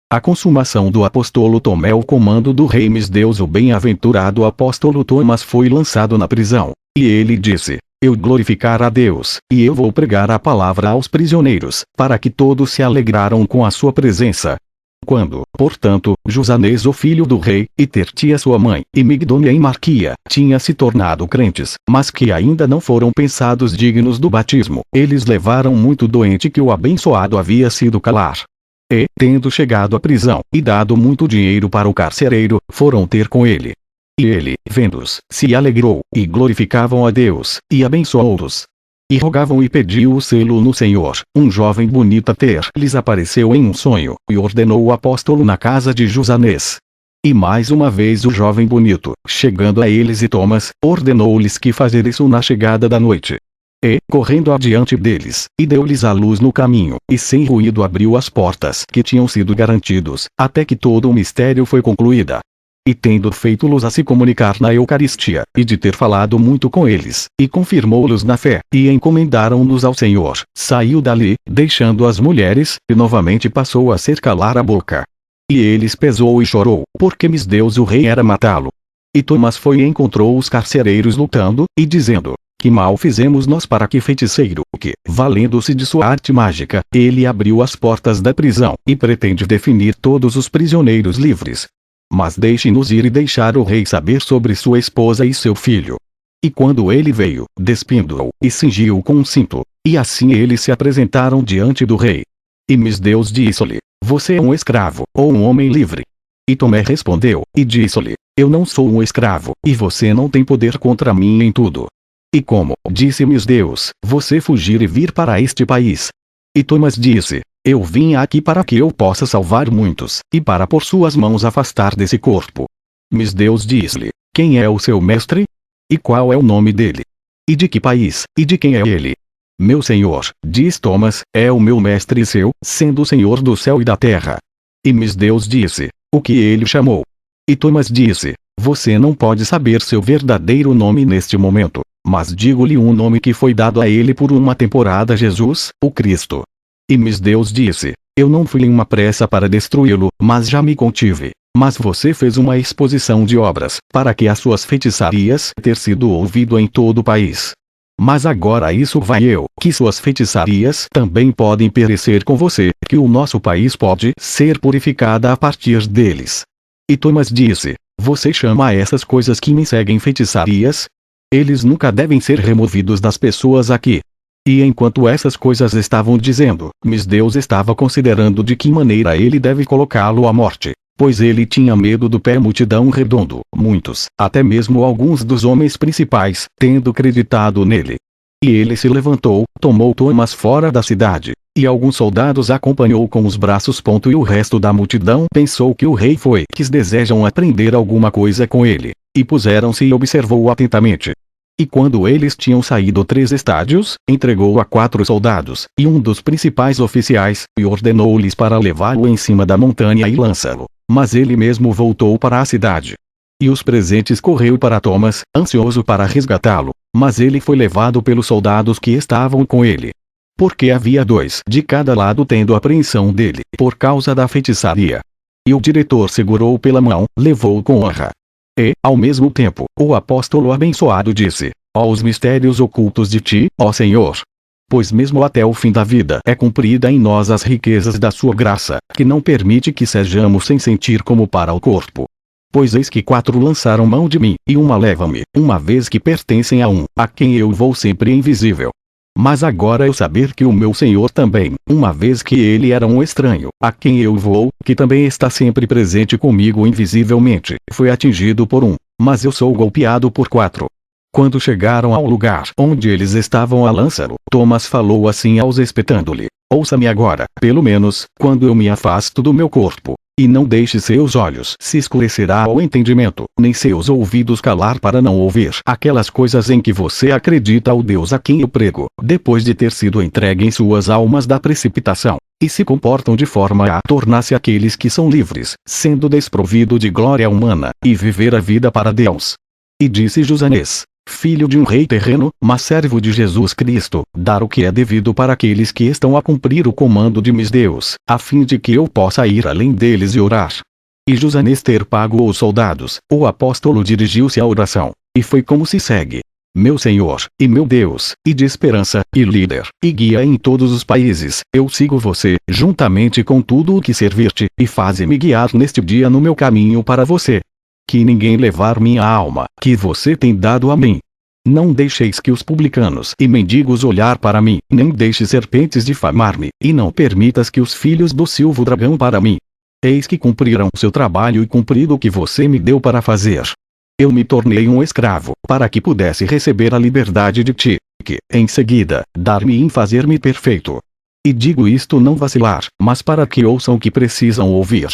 A consumação do apóstolo Tomé. O comando do rei Misdeus. O bem-aventurado apóstolo Thomas foi lançado na prisão, e ele disse: eu glorificar a Deus, e eu vou pregar a palavra aos prisioneiros, para que todos se alegraram com a sua presença. Quando, portanto, Josanês, o filho do rei, e Tertia sua mãe, e Migdônia e Marquia, tinha se tornado crentes, mas que ainda não foram pensados dignos do batismo, eles levaram muito doente que o abençoado havia sido calar. E, tendo chegado à prisão, e dado muito dinheiro para o carcereiro, foram ter com ele. E ele, vendo-os, se alegrou, e glorificavam a Deus, e abençoou-os. E rogavam e pediu o selo no Senhor. Um jovem bonito ter lhes apareceu em um sonho, e ordenou o apóstolo na casa de Josanês. E mais uma vez o jovem bonito, chegando a eles e Thomas, ordenou-lhes que fazer isso na chegada da noite. E, correndo adiante deles, e deu-lhes a luz no caminho, e sem ruído abriu as portas que tinham sido garantidos, até que todo o mistério foi concluída. E tendo feito-los a se comunicar na Eucaristia, e de ter falado muito com eles, e confirmou-los na fé, e encomendaram-nos ao Senhor, saiu dali, deixando as mulheres, e novamente passou a ser calar a boca. E eles pesou e chorou, porque Misdeus o rei era matá-lo. E Thomas foi e encontrou os carcereiros lutando, e dizendo: que mal fizemos nós para que feiticeiro, que, valendo-se de sua arte mágica, ele abriu as portas da prisão, e pretende definir todos os prisioneiros livres. Mas deixe-nos ir e deixar o rei saber sobre sua esposa e seu filho. E quando ele veio, despindo-o, e cingiu-o com um cinto, e assim eles se apresentaram diante do rei. E Misdeus disse-lhe: você é um escravo, ou um homem livre? E Tomé respondeu, e disse-lhe: eu não sou um escravo, e você não tem poder contra mim em tudo. E como, disse Misdeus, você fugir e vir para este país? E Thomas disse: eu vim aqui para que eu possa salvar muitos, e para por suas mãos afastar desse corpo. Misdeus disse-lhe: quem é o seu mestre? E qual é o nome dele? E de que país, e de quem é ele? Meu senhor, diz Thomas, é o meu mestre e seu, sendo o Senhor do céu e da terra. E Misdeus disse: o que ele chamou? E Thomas disse: você não pode saber seu verdadeiro nome neste momento, mas digo-lhe um nome que foi dado a ele por uma temporada: Jesus, o Cristo. E Misdeus disse: eu não fui em uma pressa para destruí-lo, mas já me contive. Mas você fez uma exposição de obras, para que as suas feitiçarias ter sido ouvido em todo o país. Mas agora isso vai eu, que suas feitiçarias também podem perecer com você, que o nosso país pode ser purificada a partir deles. E Thomas disse: você chama a essas coisas que me seguem feitiçarias? Eles nunca devem ser removidos das pessoas aqui. E enquanto essas coisas estavam dizendo, Misdeus estava considerando de que maneira ele deve colocá-lo à morte, pois ele tinha medo do pé multidão redondo, muitos, até mesmo alguns dos homens principais, tendo creditado nele. E ele se levantou, tomou Thomas fora da cidade, e alguns soldados acompanhou com os braços. E o resto da multidão pensou que o rei foi que desejam aprender alguma coisa com ele, e puseram-se e observou-o atentamente. E quando eles tinham saído 3 estádios, entregou-o a 4 soldados, e um dos principais oficiais, e ordenou-lhes para levá-lo em cima da montanha e lançá-lo. Mas ele mesmo voltou para a cidade. E os presentes correu para Thomas, ansioso para resgatá-lo, mas ele foi levado pelos soldados que estavam com ele. Porque havia 2 de cada lado tendo apreensão dele, por causa da feitiçaria. E o diretor segurou-o pela mão, levou-o com honra. E, ao mesmo tempo, o apóstolo abençoado disse: ó os mistérios ocultos de ti, ó Senhor! Pois mesmo até o fim da vida é cumprida em nós as riquezas da sua graça, que não permite que sejamos sem sentir como para o corpo. Pois eis que 4 lançaram mão de mim, e uma leva-me, uma vez que pertencem a um, a quem eu vou sempre invisível. Mas agora eu saber que o meu Senhor também, uma vez que ele era um estranho, a quem eu vou, que também está sempre presente comigo invisivelmente, foi atingido por um, mas eu sou golpeado por 4. Quando chegaram ao lugar onde eles estavam a lançá-lo, Thomas falou assim aos espetando-lhe: ouça-me agora, pelo menos, quando eu me afasto do meu corpo. E não deixe seus olhos se escurecerá ao entendimento, nem seus ouvidos calar para não ouvir aquelas coisas em que você acredita ao Deus a quem eu prego, depois de ter sido entregue em suas almas da precipitação, e se comportam de forma a tornar-se aqueles que são livres, sendo desprovido de glória humana, e viver a vida para Deus. E disse Josanês: filho de um rei terreno, mas servo de Jesus Cristo, dar o que é devido para aqueles que estão a cumprir o comando de meu Deus, a fim de que eu possa ir além deles e orar. E Josanes ter pago os soldados, o apóstolo dirigiu-se à oração, e foi como se segue. Meu Senhor, e meu Deus, e de esperança, e líder, e guia em todos os países, eu sigo você, juntamente com tudo o que servir-te, e faze-me guiar neste dia no meu caminho para você. Que ninguém levar minha alma, que você tem dado a mim. Não deixeis que os publicanos e mendigos olhar para mim, nem deixe serpentes difamar-me, e não permitas que os filhos do silvo dragão para mim. Eis que cumpriram seu trabalho e cumprido o que você me deu para fazer. Eu me tornei um escravo, para que pudesse receber a liberdade de ti, que, em seguida, dar-me em fazer-me perfeito. E digo isto não vacilar, mas para que ouçam o que precisam ouvir.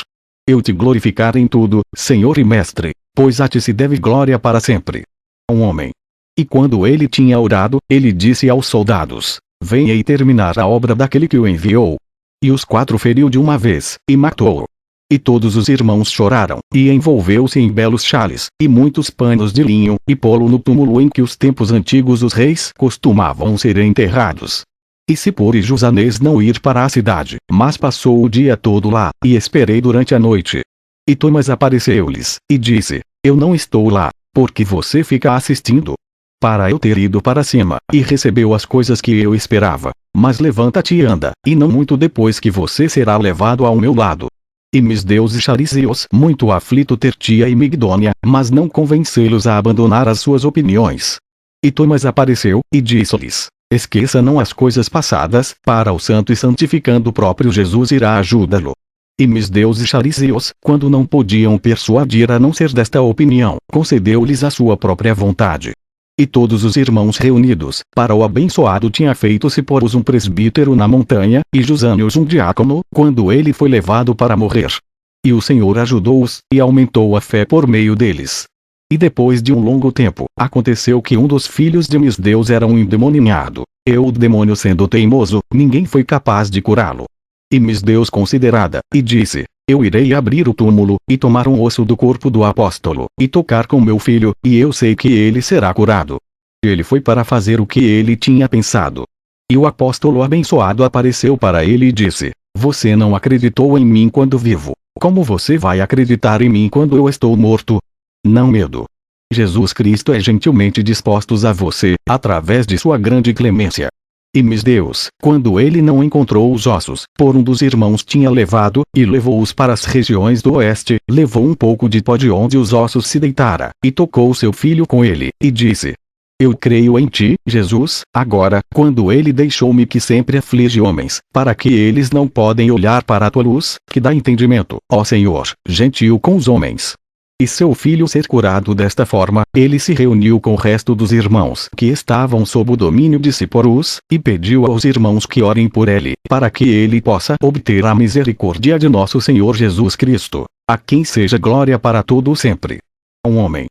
Eu te glorificar em tudo, Senhor e Mestre, pois a ti se deve glória para sempre. Um homem. E quando ele tinha orado, ele disse aos soldados: venha e terminar a obra daquele que o enviou. E os 4 feriu de uma vez, e matou-o. E todos os irmãos choraram, e envolveu-se em belos xales, e muitos panos de linho, e pô-lo no túmulo em que os tempos antigos os reis costumavam ser enterrados. E se por Josanes não ir para a cidade, mas passou o dia todo lá, e esperei durante a noite. E Thomas apareceu-lhes, e disse: eu não estou lá, porque você fica assistindo. Para eu ter ido para cima, e recebeu as coisas que eu esperava. Mas levanta-te e anda, e não muito depois que você será levado ao meu lado. E meus deuses fariseus muito aflito Tertia e Migdônia, mas não convencê-los a abandonar as suas opiniões. E Thomas apareceu, e disse-lhes: esqueça não as coisas passadas, para o santo e santificando o próprio Jesus irá ajudá-lo. E meus deuses fariseus, quando não podiam persuadir a não ser desta opinião, concedeu-lhes a sua própria vontade. E todos os irmãos reunidos, para o abençoado tinha feito-se por um presbítero na montanha, e Josânios um diácono, quando ele foi levado para morrer. E o Senhor ajudou-os, e aumentou a fé por meio deles. E depois de um longo tempo, aconteceu que um dos filhos de meus Deus era um endemoniado, e o demônio sendo teimoso, ninguém foi capaz de curá-lo. E meus Deus considerada, e disse: eu irei abrir o túmulo, e tomar um osso do corpo do apóstolo, e tocar com meu filho, e eu sei que ele será curado. Ele foi para fazer o que ele tinha pensado. E o apóstolo abençoado apareceu para ele e disse: você não acreditou em mim quando vivo, como você vai acreditar em mim quando eu estou morto? Não medo. Jesus Cristo é gentilmente dispostos a você, através de sua grande clemência. E meus Deus, quando ele não encontrou os ossos, por um dos irmãos tinha levado, e levou-os para as regiões do oeste, levou um pouco de pó de onde os ossos se deitara, e tocou seu filho com ele, e disse: eu creio em ti, Jesus. Agora, quando ele deixou-me que sempre aflige homens, para que eles não podem olhar para a tua luz, que dá entendimento, ó Senhor, gentil com os homens. E seu filho ser curado desta forma, ele se reuniu com o resto dos irmãos que estavam sob o domínio de Siporus, e pediu aos irmãos que orem por ele, para que ele possa obter a misericórdia de nosso Senhor Jesus Cristo, a quem seja glória para todo sempre. Um homem.